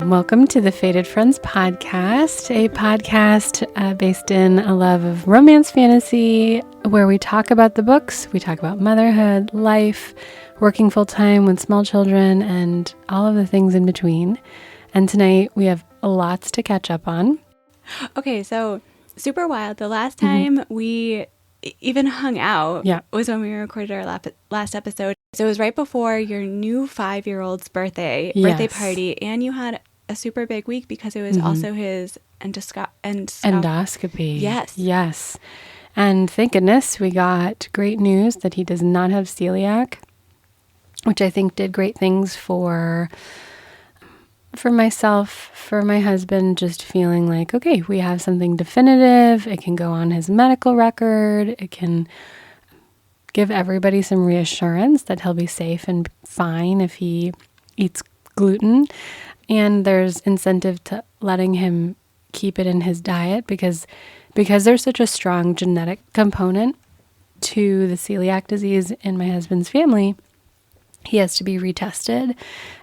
Welcome to the Fated Friends podcast, a podcast based in a love of romance fantasy, where we talk about the books, we talk about motherhood, life, working full-time with small children, and all of the things in between. And tonight we have lots to catch up on. Okay, so super wild. The last time we even hung out was when we recorded our last episode. So it was right before your new 5-year-old's birthday party, and you had a super big week because it was also his endoscopy. Yes. And thank goodness we got great news that he does not have celiac, which I think did great things for myself, for my husband, just feeling like, okay, we have something definitive. It can go on his medical record. It can give everybody some reassurance that he'll be safe and fine if he eats gluten. And there's incentive to letting him keep it in his diet because there's such a strong genetic component to the celiac disease in my husband's family. He has to be retested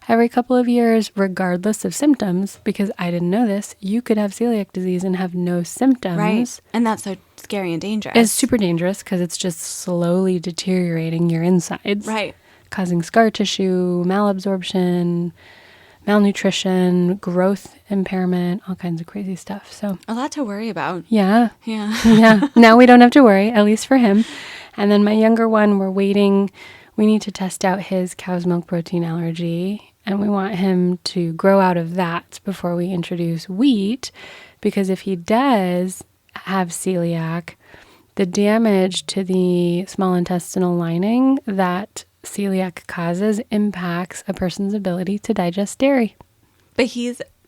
every couple of years, regardless of symptoms, because I didn't know this. You could have celiac disease and have no symptoms. Right. And that's so scary and dangerous. It's super dangerous because it's just slowly deteriorating your insides. Right. Causing scar tissue, malabsorption, malnutrition, growth impairment, all kinds of crazy stuff. So a lot to worry about. Yeah. Yeah. Now we don't have to worry, at least for him. And then my younger one, we're waiting. We need to test out his cow's milk protein allergy, and we want him to grow out of that before we introduce wheat, because if he does have celiac, the damage to the small intestinal lining that celiac causes impacts a person's ability to digest dairy. But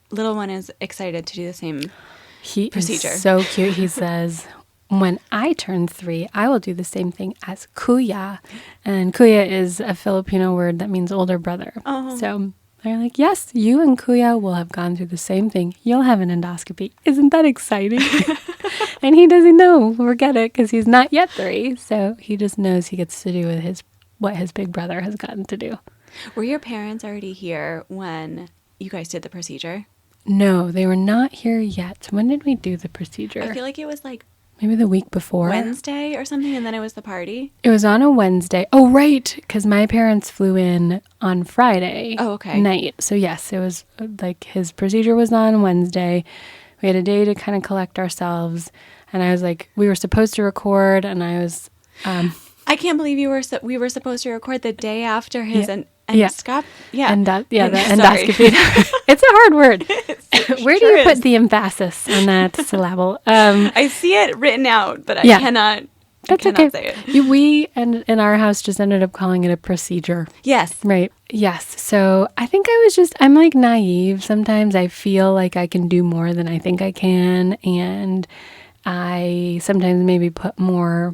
little one is excited to do the same procedure. Is so cute. He says, when I turn 3, I will do the same thing as kuya. And kuya is a Filipino word that means older brother. Oh. So they're like, yes, you and kuya will have gone through the same thing. You'll have an endoscopy. Isn't that exciting? And he doesn't know or get it because he's not yet 3. So he just knows he gets to do with what his big brother has gotten to do. Were your parents already here when you guys did the procedure? No, they were not here yet. When did we do the procedure? I feel like it was like maybe the week before. Wednesday or something, and then it was the party? It was on a Wednesday. Oh, right, because my parents flew in on Friday night. So, yes, it was like his procedure was on Wednesday. We had a day to kind of collect ourselves, and I was like, we were supposed to record, and I was... I can't believe we were supposed to record the day after his endoscopy. The endoscopy. It's a hard word. Where do you put the emphasis on that syllable? I see it written out, but I cannot. That's okay. Say it. We in our house just ended up calling it a procedure. Yes. Right. Yes. So I think I'm like naive. Sometimes I feel like I can do more than I think I can, and I sometimes maybe put more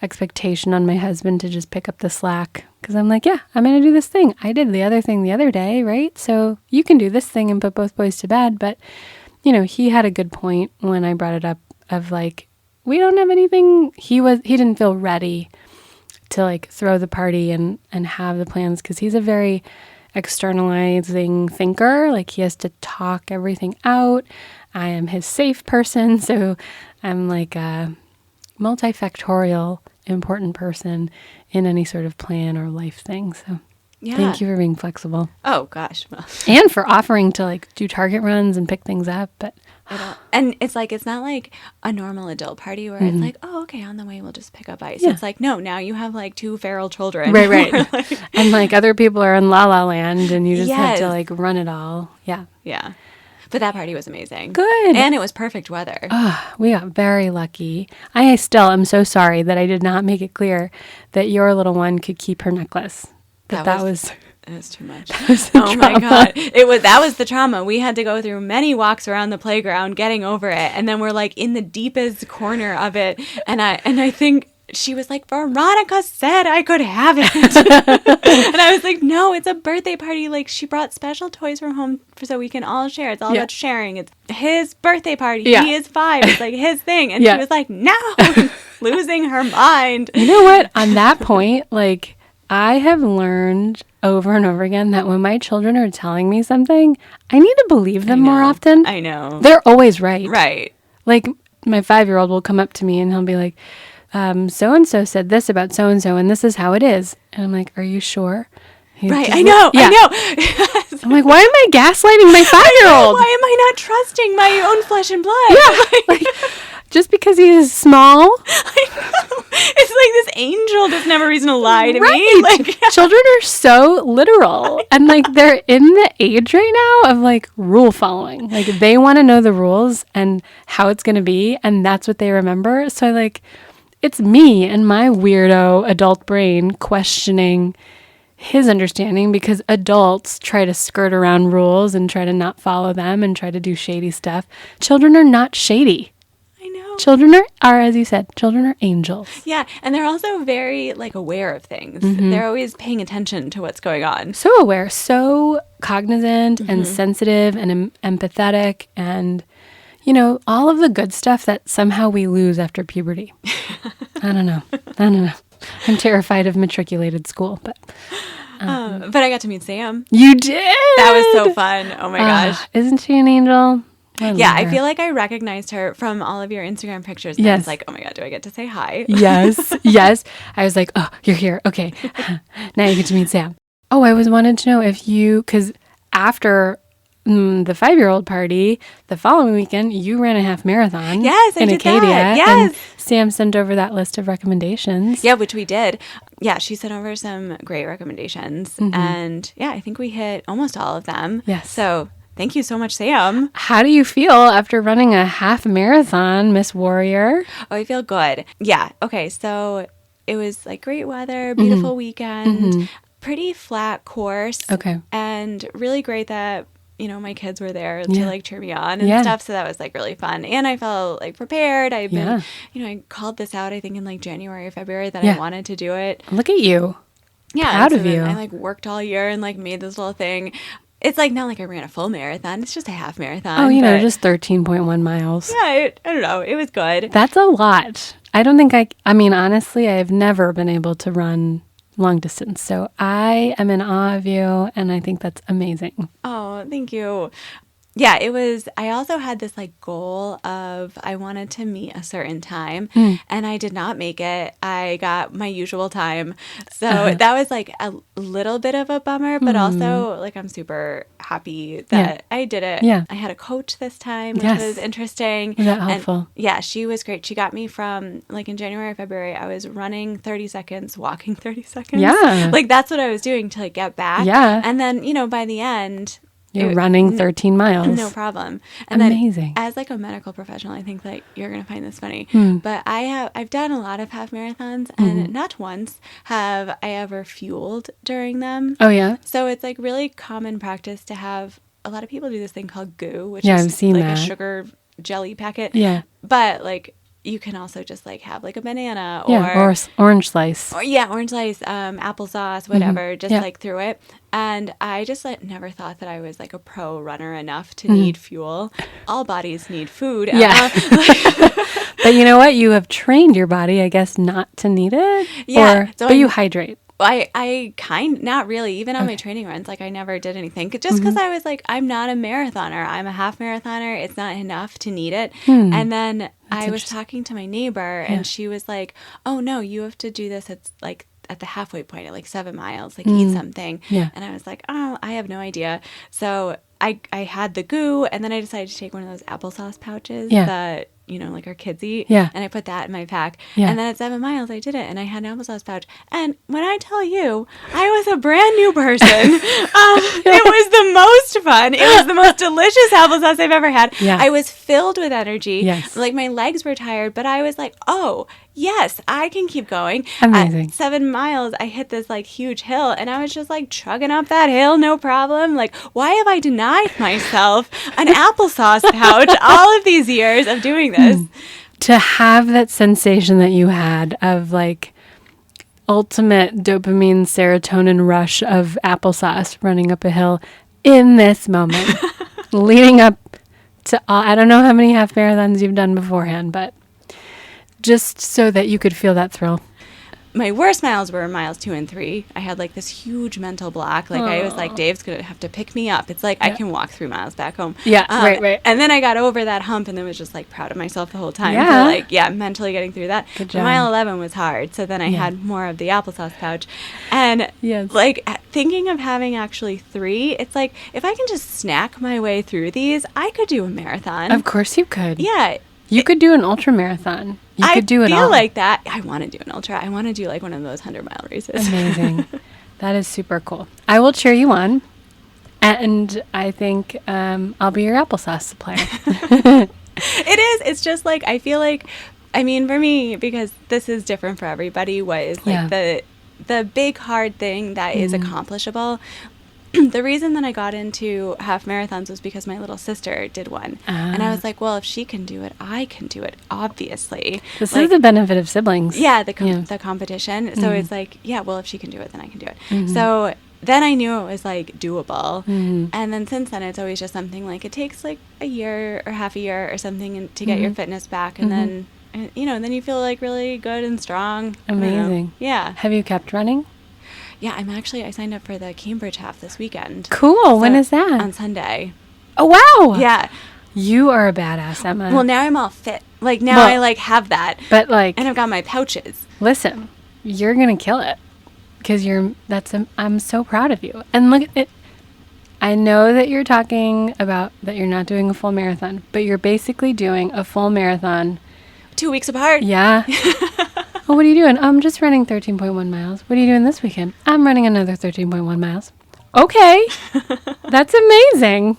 expectation on my husband to just pick up the slack because I'm like, yeah, I'm going to do this thing. I did the other thing the other day, right? So you can do this thing and put both boys to bed. But, he had a good point when I brought it up of like, we don't have anything. He didn't feel ready to like throw the party and have the plans because he's a very externalizing thinker. Like he has to talk everything out. I am his safe person. So I'm like a multifactorial important person in any sort of plan or life thing. So thank you for being flexible. Oh gosh. Well. And for offering to like do Target runs and pick things up. But and it's not like a normal adult party where it's like, oh, okay, on the way we'll just pick up ice. It's like, no, now you have like 2 feral children. Right. And like other people are in La La Land and you just have to like run it all. Yeah. Yeah. But that party was amazing. Good. And it was perfect weather. We got very lucky. I still am so sorry that I did not make it clear that your little one could keep her necklace. That was too much. Oh my God. That was the trauma. We had to go through many walks around the playground getting over it. And then we're like in the deepest corner of it. And I think she was like, Veronica said I could have it. And I was like, no, it's a birthday party. Like she brought special toys from home so we can all share. It's all about sharing. It's his birthday party. Yeah. He is 5. It's like his thing. And she was like, no, losing her mind. You know what? On that point, like I have learned over and over again that when my children are telling me something, I need to believe them more often. I know. They're always right. Right. Like my 5-year-old will come up to me and he'll be like, so-and-so said this about so-and-so and this is how it is. And I'm like, are you sure? Right. I know. Yeah. I know. I'm like, why am I gaslighting my 5-year-old? Why am I not trusting my own flesh and blood? Yeah. Like, just because he's small. I know. It's like this angel doesn't have a reason to lie to Right. me. Like, children are so literal. And like they're in the age right now of like rule following. Like they want to know the rules and how it's going to be. And that's what they remember. So like it's me and my weirdo adult brain questioning his understanding because adults try to skirt around rules and try to not follow them and try to do shady stuff. Children are not shady. I know. Children are, as you said, children are angels. Yeah. And they're also very like aware of things. They're always paying attention to what's going on. So aware, so cognizant and sensitive and empathetic and, you know, all of the good stuff that somehow we lose after puberty. I don't know. I'm terrified of matriculated school, but... But I got to meet Sam. You did? That was so fun. Oh my gosh. Isn't she an angel? I feel like I recognized her from all of your Instagram pictures. And I Yes. was like, oh my God, do I get to say hi? Yes, yes. I was like, oh, you're here. Okay. Now you get to meet Sam. Oh, I was wanted to know if you, because after the 5-year-old party, the following weekend, you ran a half marathon. Yes, I in did Acadia. that. Yes. And Sam sent over that list of recommendations. Yeah, which we did. Yeah, she sent over some great recommendations. And yeah, I think we hit almost all of them. Yes. So thank you so much, Sam. How do you feel after running a half marathon, Miss Warrior? Oh, I feel good. Yeah. Okay. So it was like great weather, beautiful weekend, pretty flat course. Okay. And really great that, you know, my kids were there to like cheer me on and Yeah. stuff. So that was like really fun. And I felt like prepared. I've been, Yeah. you know, I called this out, I think in like January or February that Yeah. I wanted to do it. Look at you. Yeah. Proud so of then you. I like worked all year and like made this little thing. It's like not like I ran a full marathon. It's just a half marathon. Oh, you know, but just 13.1 miles. yeah, I don't know. It was good. That's a lot. I don't think I mean, honestly, I have never been able to run long distance. So I am in awe of you. And I think that's amazing. Oh, thank you. Yeah, it was, I also had this like goal of I wanted to meet a certain time and I did not make it. I got my usual time. So that was like a little bit of a bummer, but also like I'm super happy that I did it. Yeah. I had a coach this time, which Yes. was interesting. Was that And, helpful? yeah, she was great. She got me from like in January or February, I was running 30 seconds, walking 30 seconds. Yeah. Like that's what I was doing to like get back. Yeah. And then, you know, by the end, You're running 13 miles. no problem. And Amazing. then as like a medical professional, I think that you're going to find this funny. But I've done a lot of half marathons and not once have I ever fueled during them. Oh, yeah? So it's like really common practice to have a lot of people do this thing called goo, which Yeah, is I've seen like that. a sugar jelly packet. Yeah. But like you can also just like have like a banana Yeah. Or orange slice. orange slice, applesauce, whatever, just Yeah. like through it. And I just like never thought that I was like a pro runner enough to need fuel. All bodies need food. Yeah. But you know what? You have trained your body, I guess, not to need it. Yeah, so but you I'm- hydrate. I not really, even on my training runs, like I never did anything just because I was like, I'm not a marathoner. I'm a half marathoner. It's not enough to need it. And then I was talking to my neighbor and she was like, oh no, you have to do this. It's like at the halfway point at like 7 miles, like eat something. Yeah. And I was like, oh, I have no idea. So I had the goo and then I decided to take one of those applesauce pouches Yeah. that, you know, like our kids eat. Yeah. And I put that in my pack. Yeah. And then at 7 miles, I did it. And I had an applesauce pouch. And when I tell you, I was a brand new person. It was the most fun. It was the most delicious applesauce I've ever had. Yeah. I was filled with energy. Yes. Like my legs were tired, but I was like, oh, yes, I can keep going. Amazing. At 7 miles, I hit this like huge hill and I was just like chugging up that hill, no problem. Like, why have I denied myself an applesauce pouch all of these years of doing this? To have that sensation that you had of like ultimate dopamine serotonin rush of applesauce running up a hill in this moment, leading up to I don't know how many half marathons you've done beforehand, but just so that you could feel that thrill. my worst miles were miles 2 and 3. I had like this huge mental block. Like I was like, Dave's going to have to pick me up. It's like, I can walk 3 miles back home. Yeah, right. And then I got over that hump and then was just like proud of myself the whole time. Yeah. For like, mentally getting through that. Good But job. mile 11 was hard. So then I had more of the applesauce pouch. And like thinking of having actually 3, it's like, if I can just snack my way through these, I could do a marathon. Of course you could. Yeah. You could do an ultra marathon. You could do it all. I feel like that. I want to do an ultra. I want to do like one of those 100-mile races. Amazing. That is super cool. I will cheer you on. And I think I'll be your applesauce supplier. It is. It's just like, I feel like, I mean, for me, because this is different for everybody, was like the big hard thing that is accomplishable. The reason that I got into half marathons was because my little sister did one. And I was like, well, if she can do it, I can do it, obviously. This is the benefit of siblings. Yeah, the competition. So it's like, well, if she can do it, then I can do it. So then I knew it was like doable. And then since then, it's always just something like it takes like a year or half a year or something to get your fitness back. And then, then you feel like really good and strong. Amazing. Yeah. Have you kept running? Yeah, I signed up for the Cambridge half this weekend. Cool. So when is that? On Sunday. Oh, wow. Yeah. You are a badass, Emma. Well, now I'm all fit. Like, now I, like, have that. But, like... And I've got my pouches. Listen, you're going to kill it. Because I'm so proud of you. And look at it. I know that you're talking about that you're not doing a full marathon. But you're basically doing a full marathon. 2 weeks apart. Yeah. Oh, what are you doing? I'm just running 13.1 miles. What are you doing this weekend? I'm running another 13.1 miles. Okay. That's amazing.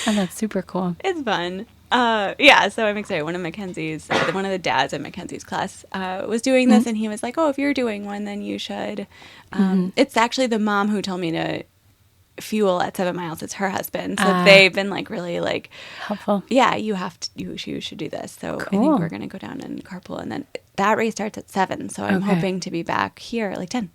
Oh, that's super cool. It's fun. So I'm excited. One of the dads in Mackenzie's class was doing this, and he was like, oh, if you're doing one, then you should. It's actually the mom who told me to fuel at 7 miles. It's her husband. So they've been like really like helpful. Yeah, you should do this. So cool. I think we're going to go down and carpool, and then that race starts at 7. So I'm hoping to be back here at like 10.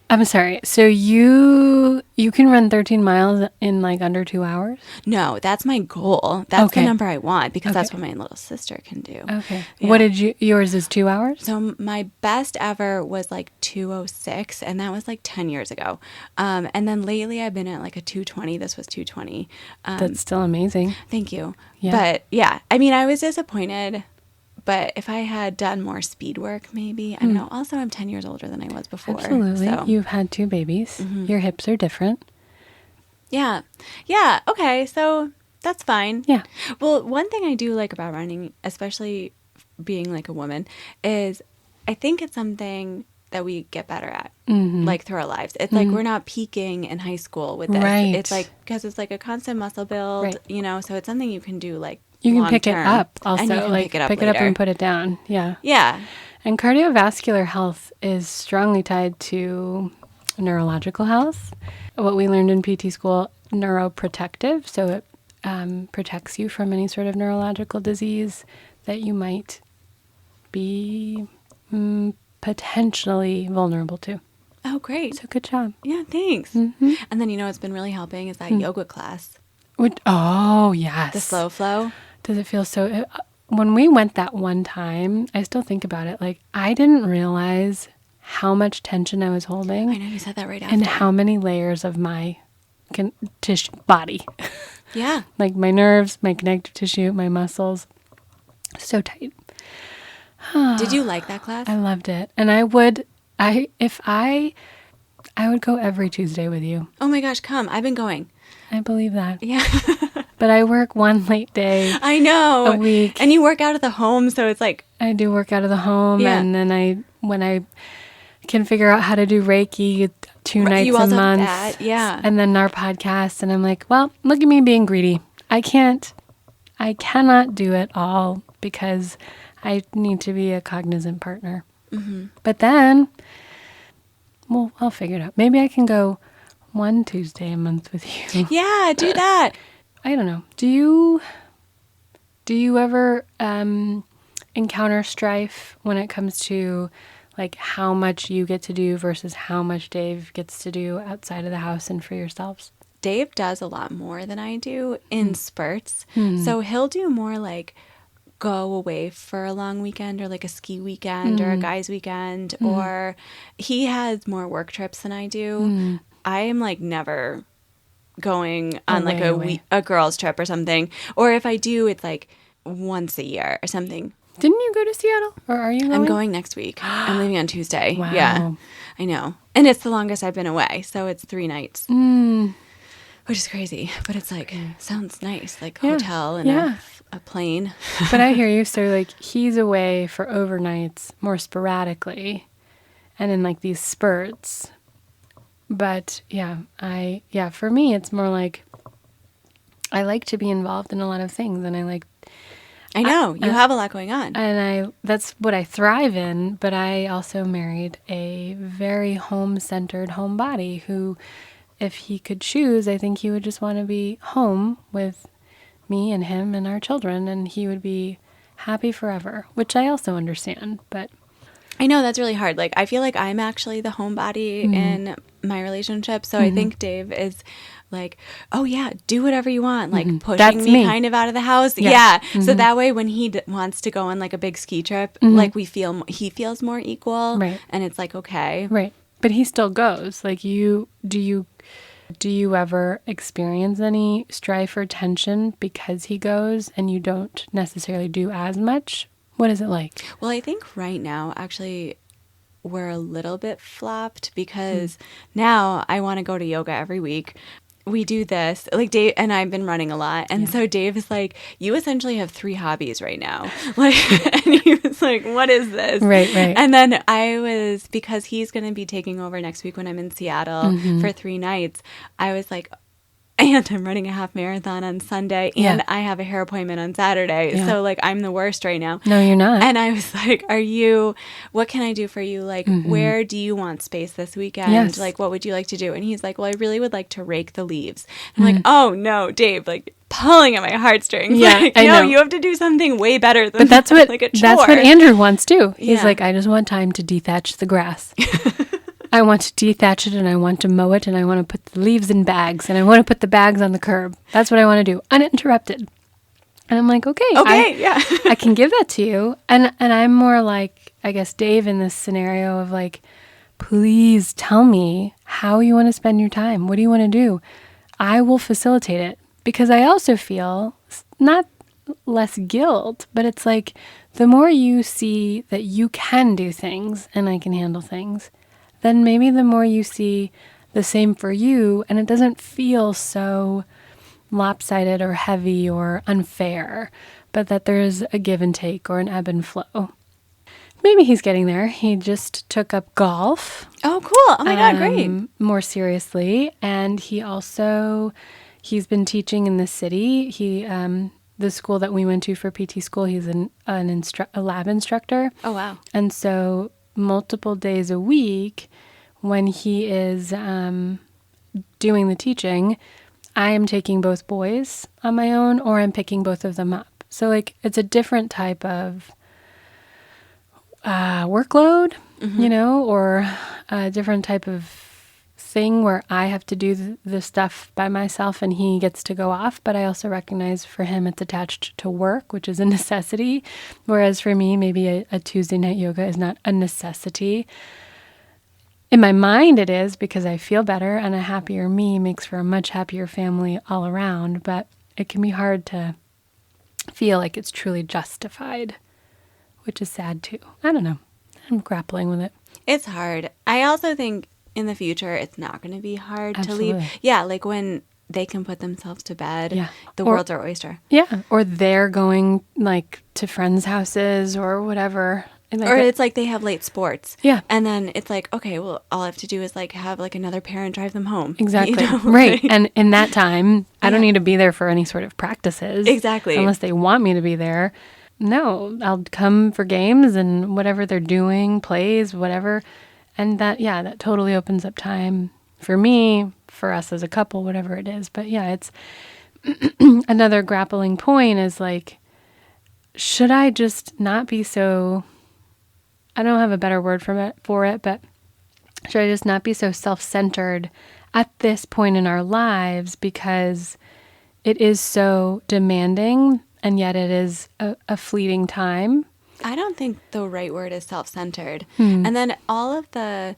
I'm sorry. So you can run 13 miles in like under 2 hours? No, that's my goal. That's the number I want because that's what my little sister can do. Okay. Yeah. What did yours is 2 hours? So my best ever was like 2:06, and that was like 10 years ago. And then lately I've been at like a 2:20. This was 2:20. That's still amazing. Thank you. Yeah. But yeah, I mean, I was disappointed. But if I had done more speed work, maybe. I don't know. Also, I'm 10 years older than I was before. Absolutely. So. You've had 2 babies. Your hips are different. Yeah. Yeah. Okay. So that's fine. Yeah. Well, one thing I do like about running, especially being like a woman, is I think it's something that we get better at, like through our lives. It's like we're not peaking in high school with this. Right. It's like, because it's like a constant muscle build, so it's something you can do like you can long pick term. it up also, And you can like pick it up and put it down. Yeah. Yeah. And cardiovascular health is strongly tied to neurological health. What we learned in PT school, neuroprotective. So it protects you from any sort of neurological disease that you might be potentially vulnerable to. Oh, great. So good job. Yeah, thanks. And then, what's been really helping is that yoga class. Oh, yes. The slow flow. Does it feel so... When we went that one time, I still think about it. Like, I didn't realize how much tension I was holding. I know, you said that right after. And how many layers of my body. Yeah. Like my nerves, my connective tissue, my muscles. So tight. Did you like that class? I loved it. And I would go every Tuesday with you. Oh my gosh, come. I've been going. I believe that. Yeah. But I work one late day. I know. A week. And you work out of the home, so it's like... I do work out of the home. Yeah. And then when I can figure out how to do Reiki 2 nights a month. That. Yeah. And then our podcast. And I'm like, well, look at me being greedy. I cannot do it all because I need to be a cognizant partner. But then, well, I'll figure it out. Maybe I can go 1 Tuesday a month with you. Yeah, do that. I don't know. Do you ever encounter strife when it comes to like how much you get to do versus how much Dave gets to do outside of the house and for yourselves? Dave does a lot more than I do in spurts. So he'll do more like go away for a long weekend or like a ski weekend or a guy's weekend, or he has more work trips than I do. I am like never going on like a girls trip or something. Or if I do, it's like once a year or something. Didn't you go to Seattle, or are you going? I'm going next week. I'm leaving on Tuesday. Wow. Yeah, I know. And it's the longest I've been away. So it's 3 nights, which is crazy. But it's like, sounds nice, like hotel and a plane. But I hear you. So like he's away for overnights more sporadically and in like these spurts. But for me, it's more like I like to be involved in a lot of things, and I know you have a lot going on, and that's what I thrive in. But I also married a very home-centered homebody who, if he could choose, I think he would just want to be home with me and him and our children, and he would be happy forever, which I also understand. But I know that's really hard. Like, I feel like I'm actually the homebody in my relationship. So I think Dave is like, oh yeah, do whatever you want. Like pushing me kind of out of the house. Yeah. So that way when he wants to go on like a big ski trip, like he feels more equal. Right. And it's like, okay. Right. But he still goes. Like do you ever experience any strife or tension because he goes and you don't necessarily do as much? What is it like? Well, I think right now, actually, we're a little bit flopped because now I want to go to yoga every week. We do this, like Dave and I've been running a lot. And so Dave is like, you essentially have 3 hobbies right now. Like, and he was like, what is this? Right. And then because he's going to be taking over next week when I'm in Seattle for 3 nights, I was like, and I'm running a half marathon on Sunday, and I have a hair appointment on Saturday. Yeah. So, like, I'm the worst right now. No, you're not. And I was like, what can I do for you? Like, where do you want space this weekend? Yes. Like, what would you like to do? And he's like, well, I really would like to rake the leaves. I'm like, oh, no, Dave, like, pulling at my heartstrings. Yeah, like, I know. You have to do something way better than but that's what, like a chore. That's what Andrew wants, too. He's like, I just want time to dethatch the grass. I want to dethatch it, and I want to mow it, and I want to put the leaves in bags, and I want to put the bags on the curb. That's what I want to do, uninterrupted. And I'm like, okay, I can give that to you. And I'm more like, I guess, Dave in this scenario of like, please tell me how you want to spend your time. What do you want to do? I will facilitate it, because I also feel not less guilt, but it's like the more you see that you can do things and I can handle things, then maybe the more you see the same for you, and it doesn't feel so lopsided or heavy or unfair, but that there's a give and take or an ebb and flow. Maybe he's getting there. He just took up golf. Oh, cool. Oh my God, great. More seriously. And he's been teaching in the city. The school that we went to for PT school, he's a lab instructor. Oh, wow. And so multiple days a week when he is doing the teaching, I am taking both boys on my own, or I'm picking both of them up. So like it's a different type of workload, or a different type of thing where I have to do the stuff by myself and he gets to go off. But I also recognize for him it's attached to work, which is a necessity. Whereas for me, maybe a Tuesday night yoga is not a necessity. In my mind it is, because I feel better, and a happier me makes for a much happier family all around. But it can be hard to feel like it's truly justified, which is sad too. I don't know. I'm grappling with it. It's hard. I also think in the future, it's not going to be hard to leave. Yeah, like when they can put themselves to bed, the world's our oyster. Yeah, or they're going like to friends' houses or whatever. Or it's like they have late sports. Yeah. And then it's like, okay, well, all I have to do is like have like another parent drive them home. Exactly. Right. And in that time, I don't need to be there for any sort of practices. Exactly. Unless they want me to be there. No, I'll come for games and whatever they're doing, plays, whatever. And that totally opens up time for me, for us as a couple, whatever it is. But yeah, it's another grappling point is like, should I just not be so, I don't have a better word for it, but should I just not be so self-centered at this point in our lives, because it is so demanding and yet it is a fleeting time. I don't think the right word is self-centered. And then all of the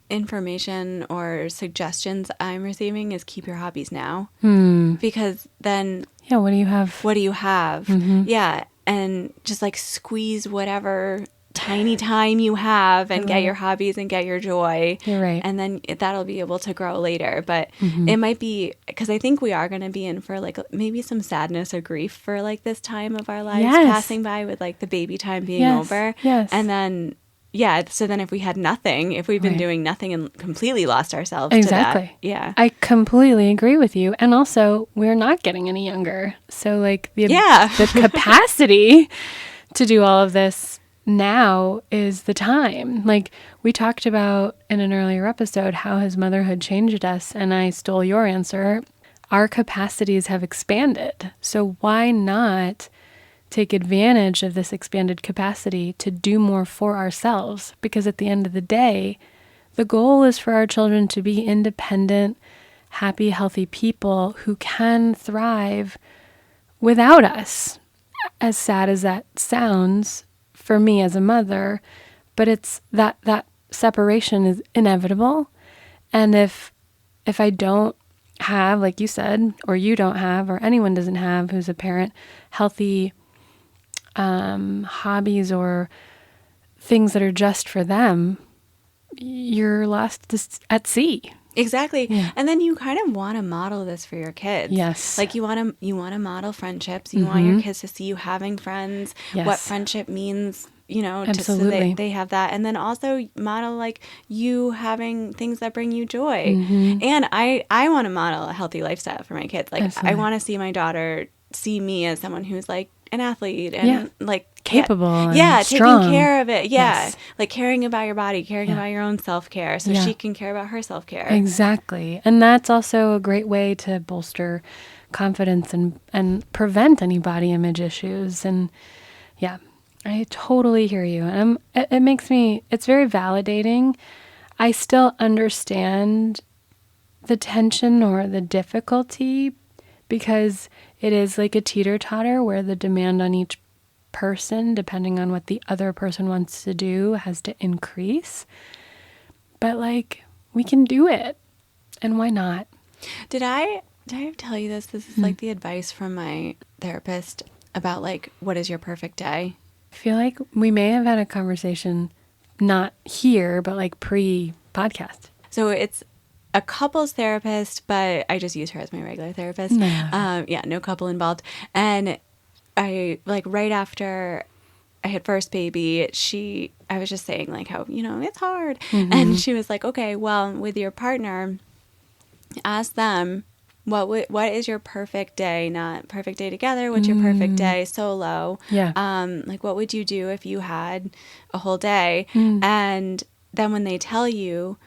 information or suggestions I'm receiving is keep your hobbies now. Because then Yeah, what do you have? what do you have? Yeah, and just like squeeze whatever tiny time you have and get your hobbies and get your joy. You're right. And then that'll be able to grow later. But it might be, because I think we are going to be in for like maybe some sadness or grief for like this time of our lives passing by, with like the baby time being over. Yes. And then, yeah, so then if we had nothing, if we've been doing nothing and completely lost ourselves Exactly. to that. Yeah. I completely agree with you. And also, we're not getting any younger. So like the capacity to do all of this now is the time. Like we talked about in an earlier episode, how has motherhood changed us? And I stole your answer. Our capacities have expanded. So why not take advantage of this expanded capacity to do more for ourselves? Because at the end of the day, the goal is for our children to be independent, happy, healthy people who can thrive without us. As sad as that sounds, for me as a mother, but it's that separation is inevitable. And if I don't have, like you said, or you don't have, or anyone doesn't have who's a parent, healthy hobbies or things that are just for them, you're lost at sea. Exactly. Yeah. And then you kind of want to model this for your kids. Yes. Like you want to model friendships. You want your kids to see you having friends, Yes. what friendship means, just so Absolutely. they have that. And then also model like you having things that bring you joy. Mm-hmm. And I want to model a healthy lifestyle for my kids. Like Absolutely. I want to see my daughter see me as someone who's like an athlete and like capable and strong. Taking care of it. Yes. Like caring about your body, caring about your own self-care so she can care about her self-care. Exactly. And that's also a great way to bolster confidence and prevent any body image issues. And yeah, I totally hear you. And it makes me, it's very validating. I still understand the tension or the difficulty because it is like a teeter-totter where the demand on each person, depending on what the other person wants to do, has to increase. But like, we can do it. And why not? Did I tell you this? This is like the advice from my therapist about like, what is your perfect day? I feel like we may have had a conversation, not here, but like pre-podcast. So it's a couples therapist, but I just use her as my regular therapist. No. No couple involved. And I like right after I had first baby, I was just saying like how, it's hard. And she was like, okay, well, with your partner, ask them what is your perfect day, not perfect day together. What's your perfect day solo? Yeah. Like what would you do if you had a whole day? And then when they tell you,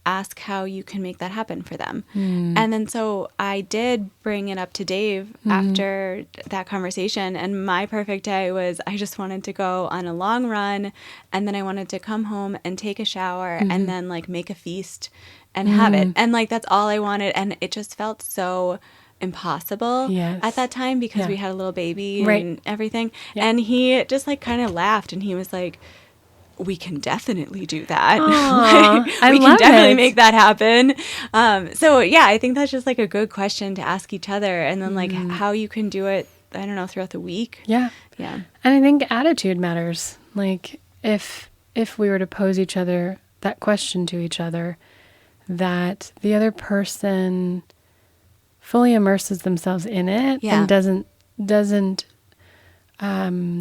ask how you can make that happen for them. And then so I did bring it up to Dave after that conversation. And my perfect day was I just wanted to go on a long run. And then I wanted to come home and take a shower and then like make a feast and have it. And like, that's all I wanted. And it just felt so impossible at that time because we had a little baby and everything. Yeah. And he just like kind of laughed and he was like, we can definitely do that. Aww, we can definitely make that happen. So yeah, I think that's just like a good question to ask each other. And then like how you can do it, I don't know, throughout the week. Yeah. Yeah. And I think attitude matters. Like if we were to pose each other that question to each other, that the other person fully immerses themselves in it and doesn't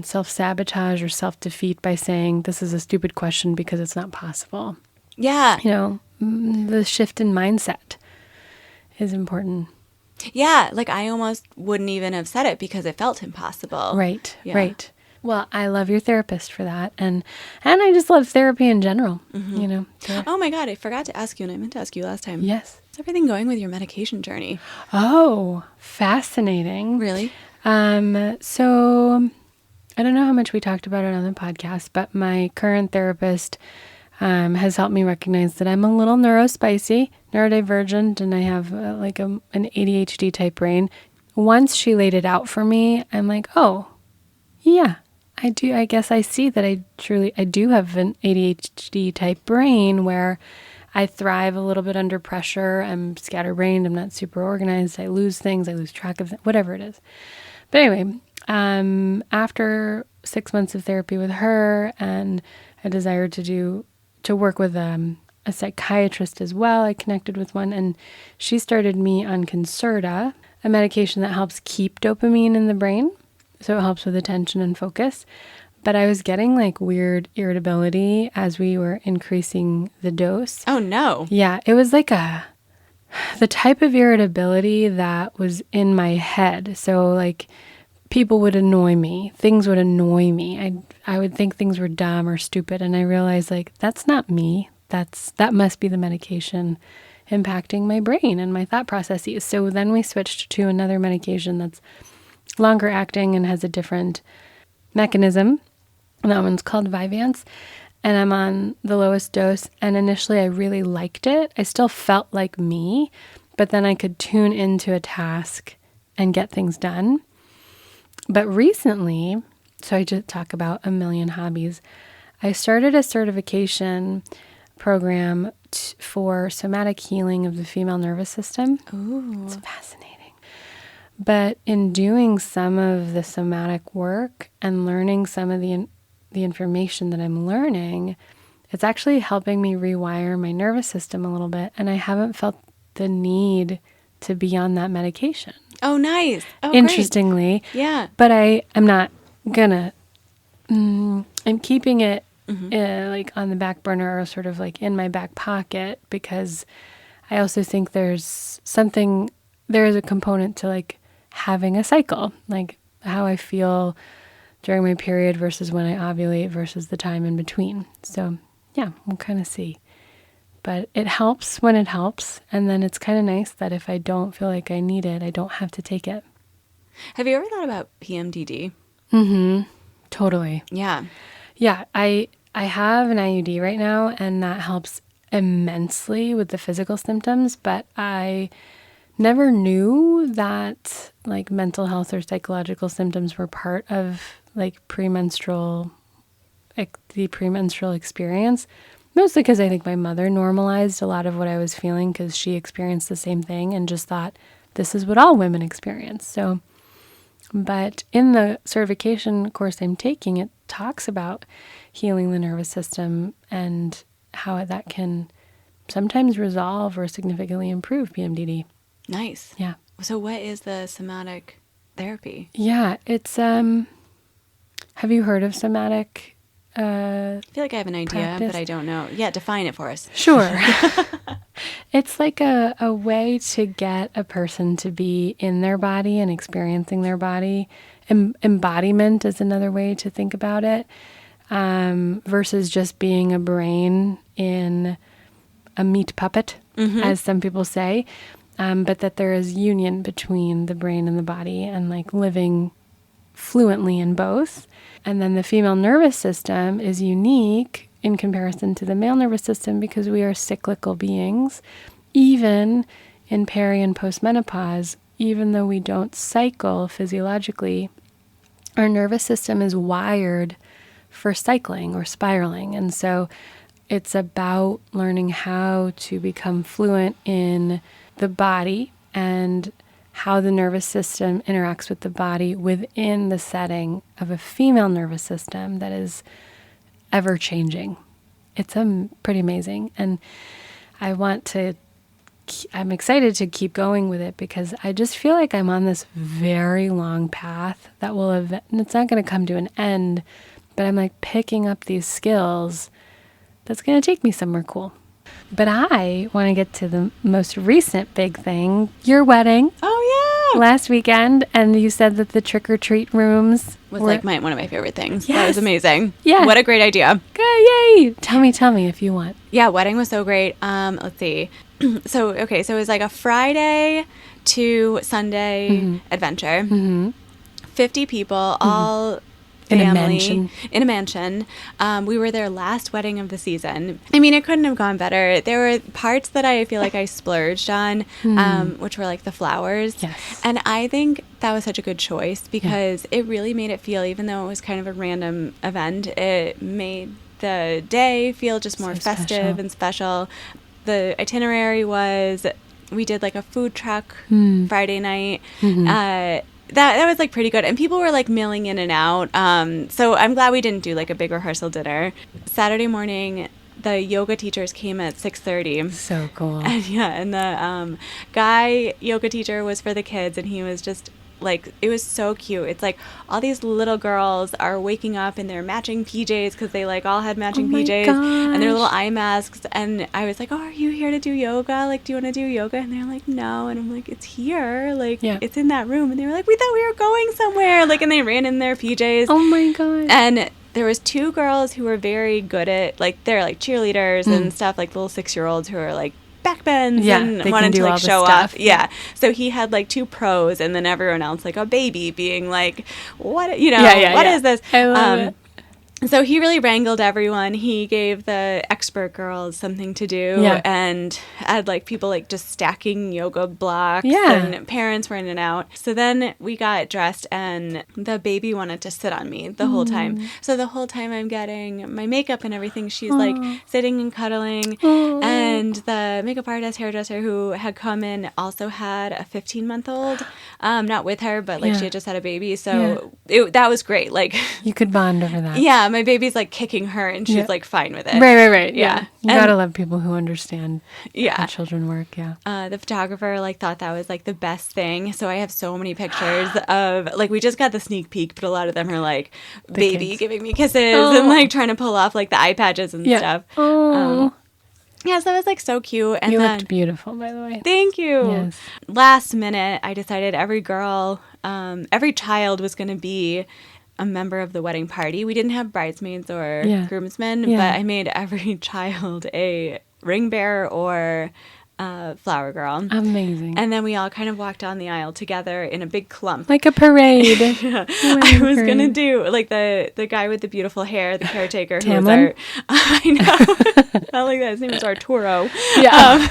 self-sabotage or self-defeat by saying this is a stupid question because it's not possible. Yeah. The shift in mindset is important. Yeah. Like I almost wouldn't even have said it because it felt impossible. Right. Yeah. Right. Well, I love your therapist for that. And I just love therapy in general, Oh my God. I forgot to ask you and I meant to ask you last time. Yes. How's everything going with your medication journey? Oh, fascinating. Really? So I don't know how much we talked about it on the podcast, but my current therapist has helped me recognize that I'm a little neurodivergent, and I have an ADHD type brain. once she laid it out for me, I'm like, oh, yeah, I do. I guess I see that I do have an ADHD type brain where I thrive a little bit under pressure. I'm scatterbrained. I'm not super organized. I lose things. I lose track of whatever it is. But anyway, after 6 months of therapy with her and a desire to work with a psychiatrist as well, I connected with one, and she started me on Concerta, a medication that helps keep dopamine in the brain. So it helps with attention and focus. But I was getting like weird irritability as we were increasing the dose. Oh, no. Yeah, it was like the type of irritability that was in my head. So like people would annoy me. Things would annoy me. I would think things were dumb or stupid. And I realized like, that's not me. That must be the medication impacting my brain and my thought processes. So then we switched to another medication that's longer acting and has a different mechanism. And that one's called Vyvanse. And I'm on the lowest dose. And initially I really liked it. I still felt like me, but then I could tune into a task and get things done. But recently, so I just talk about a million hobbies, I started a certification program for somatic healing of the female nervous system. Ooh. It's fascinating. But in doing some of the somatic work and learning some of the information that I'm learning, it's actually helping me rewire my nervous system a little bit. And I haven't felt the need to be on that medication. Oh, nice. Oh, interestingly. Great. Yeah. But I'm not gonna, I'm keeping it like on the back burner or sort of like in my back pocket, because I also think there is a component to like having a cycle, like how I feel during my period versus when I ovulate versus the time in between. So yeah, we'll kind of see. But it helps when it helps. And then it's kind of nice that if I don't feel like I need it, I don't have to take it. Have you ever thought about PMDD? Mm-hmm. Totally. Yeah. Yeah. I have an IUD right now, and that helps immensely with the physical symptoms, but I never knew that like mental health or psychological symptoms were part of like the premenstrual experience. Mostly because I think my mother normalized a lot of what I was feeling because she experienced the same thing and just thought this is what all women experience. So, but in the certification course I'm taking, it talks about healing the nervous system and how that can sometimes resolve or significantly improve PMDD. Nice. Yeah. So what is the somatic therapy? Yeah, it's have you heard of somatic I feel like I have an idea, practice? But I don't know. Yeah, define it for us. Sure. It's like a way to get a person to be in their body and experiencing their body. Embodiment is another way to think about it, versus just being a brain in a meat puppet, as some people say. But that there is union between the brain and the body and like living fluently in both. And then the female nervous system is unique in comparison to the male nervous system because we are cyclical beings. Even in peri and postmenopause, even though we don't cycle physiologically, our nervous system is wired for cycling or spiraling. And so it's about learning how to become fluent in the body and how the nervous system interacts with the body within the setting of a female nervous system that is ever changing. It's pretty amazing. And I'm excited to keep going with it because I just feel like I'm on this very long path that and it's not going to come to an end, but I'm like picking up these skills that's going to take me somewhere cool. But I want to get to the most recent big thing, your wedding. Oh, yeah. Last weekend, and you said that the trick-or-treat rooms was like one of my favorite things. Yes. That was amazing. Yeah. What a great idea. Yay! Tell me if you want. Yeah, wedding was so great. Let's see. So it was like a Friday to Sunday adventure. 50 people, all family in a mansion. We were their last wedding of the season. I mean, it couldn't have gone better. There were parts that I feel like I splurged on, which were like the flowers. Yes. And I think that was such a good choice because it really made it feel, even though it was kind of a random event, it made the day feel just more festive and special. The itinerary was, we did like a food truck Friday night. That was like pretty good, and people were like milling in and out, so I'm glad we didn't do like a big rehearsal dinner. Saturday morning, the yoga teachers came at 6:30. So cool. And the guy yoga teacher was for the kids, and he was just like, it was so cute. It's like all these little girls are waking up in their matching PJs because they like all had matching PJs and their little eye masks. And I was like, oh, are you here to do yoga? Like, do you want to do yoga? And they're like, no. And I'm like, it's here. Like, it's in that room. And they were like, we thought we were going somewhere. Like, and they ran in their PJs. Oh my God. And there was 2 girls who were very good at, like, they're like cheerleaders and stuff, like little 6-year-olds who are like backbends and wanted to like show off. Yeah. So he had like 2 pros, and then everyone else like a baby being like, what, what is this? I love it. So he really wrangled everyone. He gave the expert girls something to do and had like people like just stacking yoga blocks and parents were in and out. So then we got dressed and the baby wanted to sit on me the whole time. So the whole time I'm getting my makeup and everything, she's like sitting and cuddling. And the makeup artist, hairdresser who had come in also had a 15-month-old, not with her, but like she had just had a baby. So that was great. Like, you could bond over that. Yeah. My baby's like kicking her and she's like fine with it. Right. Yeah. You gotta love people who understand how children work. Yeah. The photographer like thought that was like the best thing. So I have so many pictures of like, we just got the sneak peek, but a lot of them are like baby giving me kisses and like trying to pull off like the eye patches and stuff. So it was like so cute. And you then, looked beautiful, by the way. Thank you. Yes. Last minute, I decided every child was going to be a member of the wedding party. We didn't have bridesmaids or groomsmen, but I made every child a ring bearer or flower girl. Amazing. And then we all kind of walked down the aisle together in a big clump. Like a parade. I was going to do like the guy with the beautiful hair, the caretaker. Who was I know. I like that. His name was Arturo. Yeah.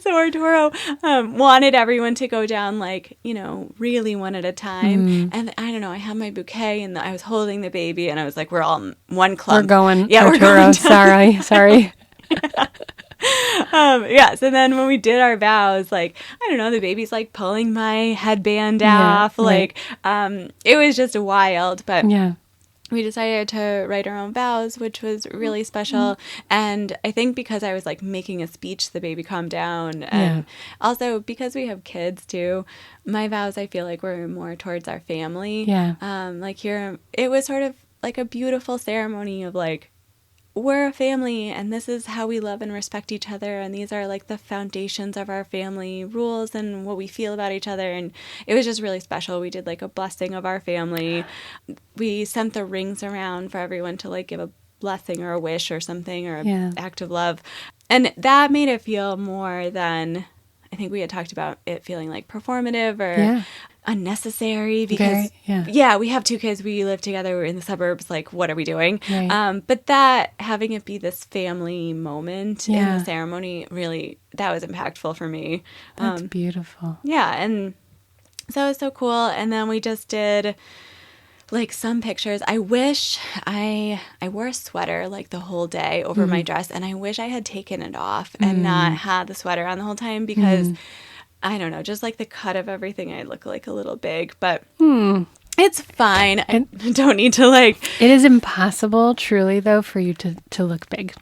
So Arturo wanted everyone to go down like, really one at a time. And I don't know, I had my bouquet and I was holding the baby and I was like, we're all in one clump. We're going. Yeah, Arturo, we're going down. Sorry. So then when we did our vows, like, I don't know, the baby's like pulling my headband off. Like, it was just wild. But we decided to write our own vows, which was really special. And I think because I was like making a speech, the baby calmed down. And also because we have kids too, my vows, I feel like were more towards our family. Like here, it was sort of like a beautiful ceremony of like, we're a family and this is how we love and respect each other. And these are like the foundations of our family rules and what we feel about each other. And it was just really special. We did like a blessing of our family. We sent the rings around for everyone to like give a blessing or a wish or something or an act of love. And that made it feel more than, I think we had talked about it feeling like performative or unnecessary because we have 2 kids, we live together, we're in the suburbs, like what are we doing? But that having it be this family moment in the ceremony, really that was impactful for me. That's beautiful. And so it was so cool. And then we just did like some pictures. I wish I wore a sweater like the whole day over my dress, and I wish I had taken it off and not had the sweater on the whole time because I don't know, just like the cut of everything, I look like a little big, but it's fine. I don't need to like... It is impossible, truly, though, for you to look big.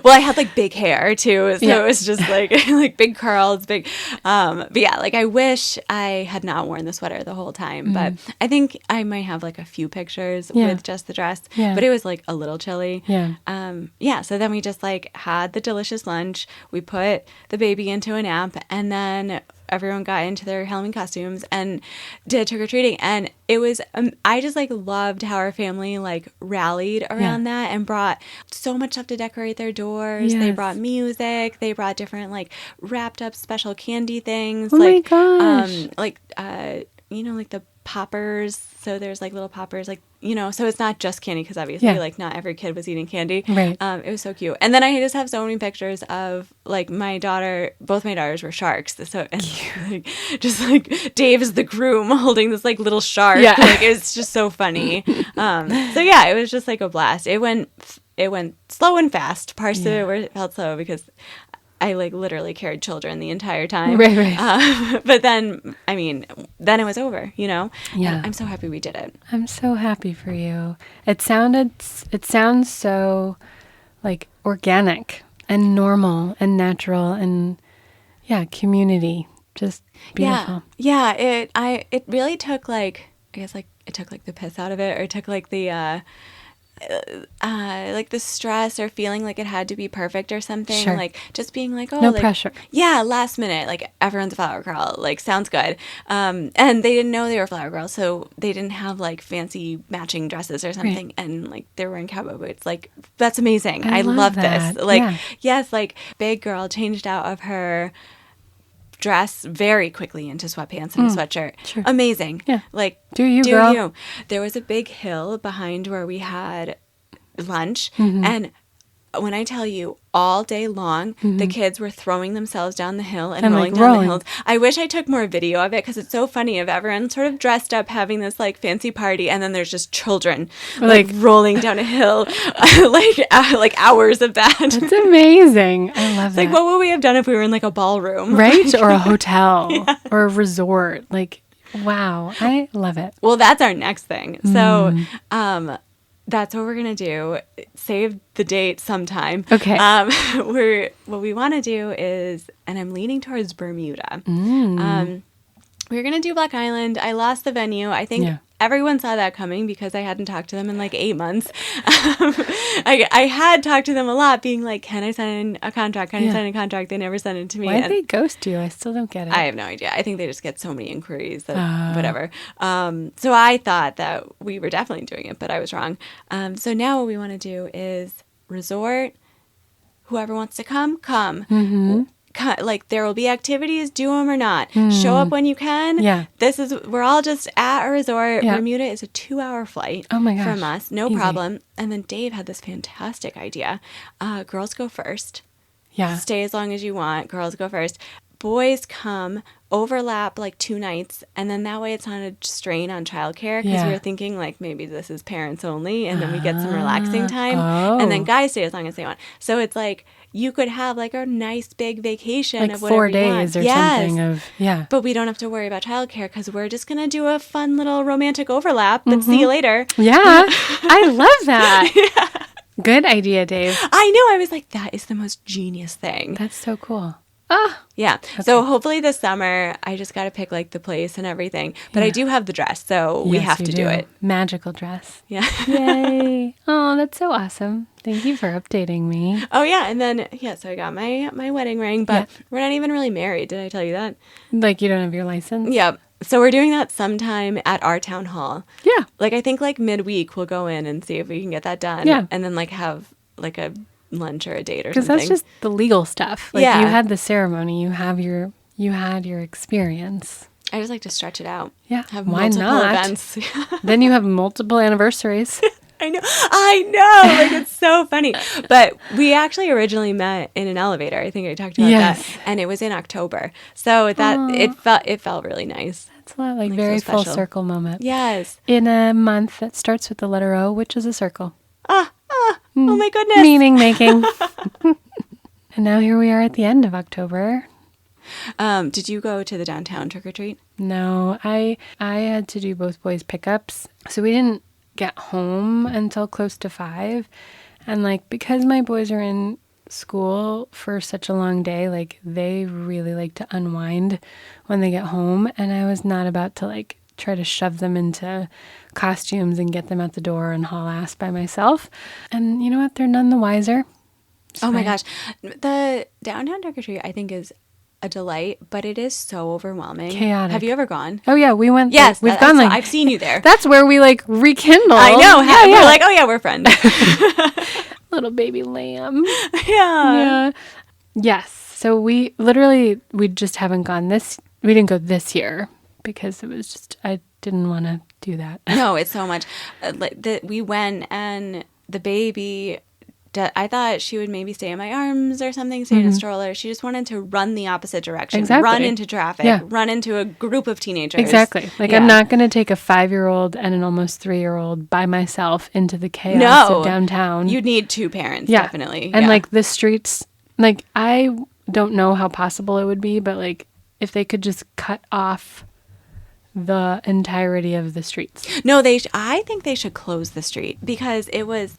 Well, I had like big hair too, so it was just like like big curls, big. But yeah, like I wish I had not worn the sweater the whole time. But I think I might have like a few pictures with just the dress. But it was like a little chilly. So then we just like had the delicious lunch. We put the baby into a nap, and then everyone got into their Halloween costumes and did trick-or-treating. And it was, I just like loved how our family like rallied around that and brought so much stuff to decorate their doors. They brought music. They brought different like wrapped up special candy things. Oh my gosh. Like, like the poppers. So there's like little poppers, like, you know, so it's not just candy because obviously like not every kid was eating candy. Right. It was so cute. And then I just have so many pictures of like both my daughters were sharks. So, and like, just like Dave is the groom holding this like little shark. Yeah. Like it's just so funny. So yeah, it was just like a blast. It went slow and fast. Parts of it felt slow because I like literally carried children the entire time. Right. But then, I mean, then it was over, you know? Yeah. And I'm so happy we did it. I'm so happy for you. It sounds so like organic and normal and natural and community. Just beautiful. Yeah. It really took like, I guess like it took like the piss out of it, or it took like the stress or feeling like it had to be perfect or something. Sure. Like just being like, oh, no like, pressure. Yeah, last minute, like everyone's a flower girl, like sounds good. And they didn't know they were flower girls, so they didn't have like fancy matching dresses or something. Right. And like they were wearing cowboy boots. Like that's amazing. I love that. this. Like Yeah. yes, like big girl changed out of her dress very quickly into sweatpants and a sweatshirt. Sure. Amazing. Yeah. Like Do you, girl? There was a big hill behind where we had lunch, Mm-hmm. and when I tell you, all day long, the kids were throwing themselves down the hill and And, rolling like, down the rolling. hills. I wish I took more video of it because it's so funny of everyone sort of dressed up having this like fancy party, and then there's just children like rolling down a hill, like hours of that. That's amazing. I love that. Like, what would we have done if we were in like a ballroom? Right? Or a hotel or a resort. Like, wow. I love it. Well, that's our next thing. So, that's what we're gonna do. Save the date sometime. Okay. What we want to do is, and I'm leaning towards Bermuda. We're gonna do Black Island. I lost the venue. I think everyone saw that coming because I hadn't talked to them in like 8 months. I had talked to them a lot, being like, "Can I sign a contract? Can I sign a contract?" They never sent it to me. Why did they ghost you? I still don't get it. I have no idea. I think they just get so many inquiries that whatever. So I thought that we were definitely doing it, but I was wrong. So now what we want to do is resort. Whoever wants to come. Mm-hmm. Like there will be activities, do them or not. Show up when you can. Yeah. We're all just at a resort. Yeah. Bermuda is a 2-hour flight Oh my gosh. from us. No Easy. problem. And then Dave had this fantastic idea. Girls go first. Yeah. Stay as long as you want. Girls go first. Boys come, overlap like 2 nights, and then that way it's not a strain on childcare because we were thinking like maybe this is parents only, and then we get some relaxing time, and then guys stay as long as they want. So it's like you could have like a nice big vacation Like of whatever 4 you days want. or something of, But we don't have to worry about childcare because we're just going to do a fun little romantic overlap, but see you later. Yeah. I love that. Good idea, Dave. I know. I was like, that is the most genius thing. That's so cool. Ah. Yeah. Okay. So hopefully this summer, I just got to pick like the place and everything. But I do have the dress, so we have to do it. Magical dress. Yeah. Yay. Oh, that's so awesome. Thank you for updating me. Oh, yeah. And then, so I got my wedding ring, but we're not even really married. Did I tell you that? Like you don't have your license? Yeah. So we're doing that sometime at our town hall. Yeah. Like I think like midweek we'll go in and see if we can get that done. Yeah. And then like have like a lunch or a date or something. Because that's just the legal stuff. Like you had the ceremony, you had your experience. I just like to stretch it out. Yeah. Have Why multiple not? events. Then you have multiple anniversaries. I know. Like it's so funny. But we actually originally met in an elevator. I think I talked about that. And it was in October. So that it felt really nice. That's a lot like very so full special. circle moment. Yes. In a month that starts with the letter O, which is a circle. Oh my goodness. Meaning making. And now here we are at the end of October. Did you go to the downtown trick or treat? No, I had to do both boys pickups. So we didn't get home until close to 5. And like because my boys are in school for such a long day, like they really like to unwind when they get home, and I was not about to like try to shove them into costumes and get them out the door and haul ass by myself. And you know what? They're none the wiser. It's my fine. gosh. The downtown trick or treat I think is a delight, but it is so overwhelming. Chaotic. Have you ever gone? Oh yeah, we went. Yes, we've gone. Like I've seen you there. That's where we like rekindle. I know. Yeah, We're like, oh yeah, we're friends. Little baby lamb. Yeah. Yes. So we just haven't gone we didn't go this year because it was just, I didn't want to do that. No, it's so much. We went and the baby, I thought she would maybe stay in my arms or something, stay in a stroller. She just wanted to run the opposite direction, run into traffic, run into a group of teenagers. Exactly. Like, I'm not going to take a 5-year-old and an almost 3-year-old by myself into the chaos of downtown. You'd need 2 parents, definitely. And like the streets, like, I don't know how possible it would be, but like if they could just cut off the entirety of the streets. No, I think they should close the street because it was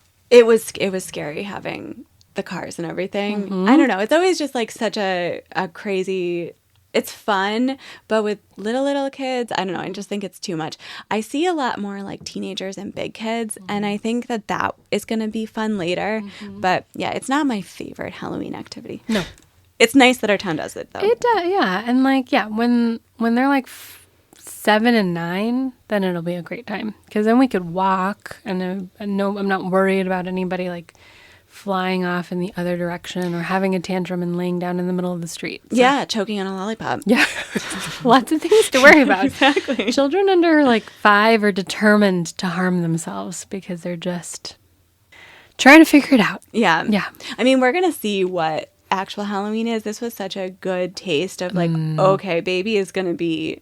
scary having the cars and everything. I don't know. It's always just like such a crazy. It's fun, but with little kids, I don't know. I just think it's too much. I see a lot more like teenagers and big kids, and I think that is going to be fun later. But yeah, it's not my favorite Halloween activity. No. It's nice that our town does it, though. It does, yeah. And like, yeah, when they're like 7 and 9, then it'll be a great time. Because then we could walk, and I'm not worried about anybody like flying off in the other direction or having a tantrum and laying down in the middle of the street. So. Yeah, choking on a lollipop. Yeah. Lots of things to worry about. Exactly. Children under like 5 are determined to harm themselves because they're just trying to figure it out. Yeah. Yeah. I mean, we're going to see what actual Halloween is. This was such a good taste of like, okay, baby is going to be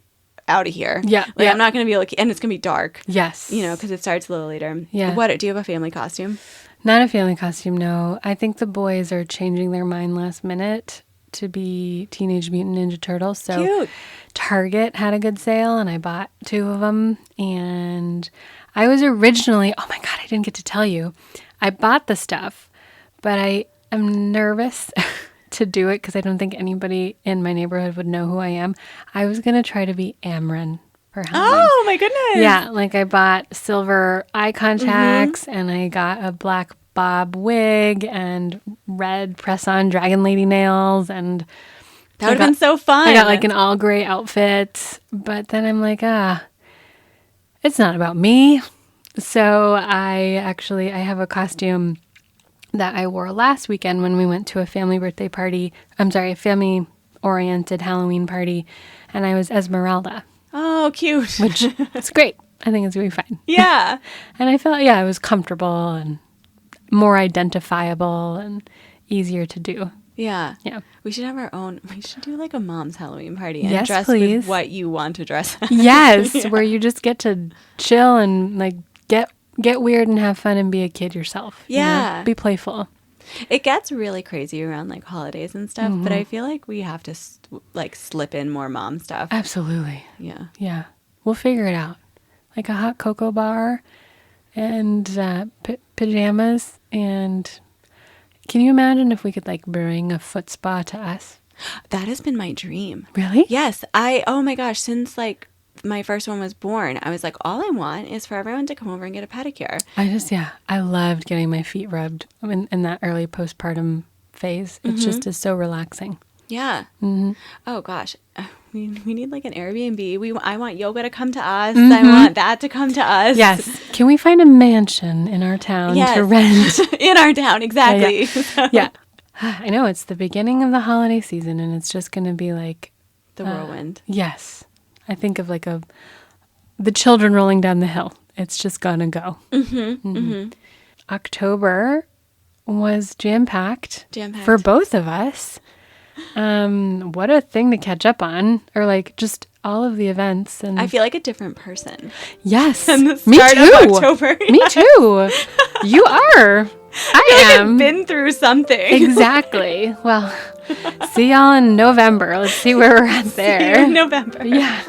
out of here. Yeah. Like, I'm not going to be able to, and it's going to be dark. Yes. You know, because it starts a little later. Yeah. Do you have a family costume? Not a family costume, no. I think the boys are changing their mind last minute to be Teenage Mutant Ninja Turtles. So cute. Target had a good sale, and I bought 2 of them. And I was originally, oh my God, I didn't get to tell you. I bought the stuff, but I am nervous to do it because I don't think anybody in my neighborhood would know who I am. I was going to try to be Amryn for Halloween. Oh my goodness. Yeah, like I bought silver eye contacts and I got a black bob wig and red press-on dragon lady nails, and that would have been so fun. I got like an all gray outfit, but then I'm like, it's not about me. So I have a costume that I wore last weekend when we went to a family birthday party. A family-oriented Halloween party, and I was Esmeralda. Oh, cute. Which is great. I think it's going to be fine. Yeah. And I felt, it was comfortable and more identifiable and easier to do. Yeah. Yeah. We should have our own. We should do like a mom's Halloween party and yes, dress please. with what you want to dress as. Yes, yeah. Where you just get to chill and like get weird and have fun and be a kid yourself. Yeah. You know? Be playful. It gets really crazy around like holidays and stuff, but I feel like we have to slip in more mom stuff. Absolutely. Yeah. Yeah. We'll figure it out. Like a hot cocoa bar and pajamas. And can you imagine if we could like bring a foot spa to us? That has been my dream. Really? Yes. Oh my gosh, since like my first one was born, I was like, all I want is for everyone to come over and get a pedicure. I loved getting my feet rubbed in that early postpartum phase. It just is so relaxing. Yeah. Mm-hmm. Oh gosh. We need like an Airbnb. I want yoga to come to us. I want that to come to us. Yes. Can we find a mansion in our town to rent? In our town, exactly. Yeah. I know, it's the beginning of the holiday season and it's just going to be like... the whirlwind. Yes. I think of like the children rolling down the hill. It's just going to go. October was jam-packed for both of us. What a thing to catch up on, or like just all of the events. And I feel like a different person. Yes, than the me start too. of October. Me too. You are. I am. I've been through something. Exactly. Well, see y'all in November. Let's see where we're at there. See you in November. Yeah.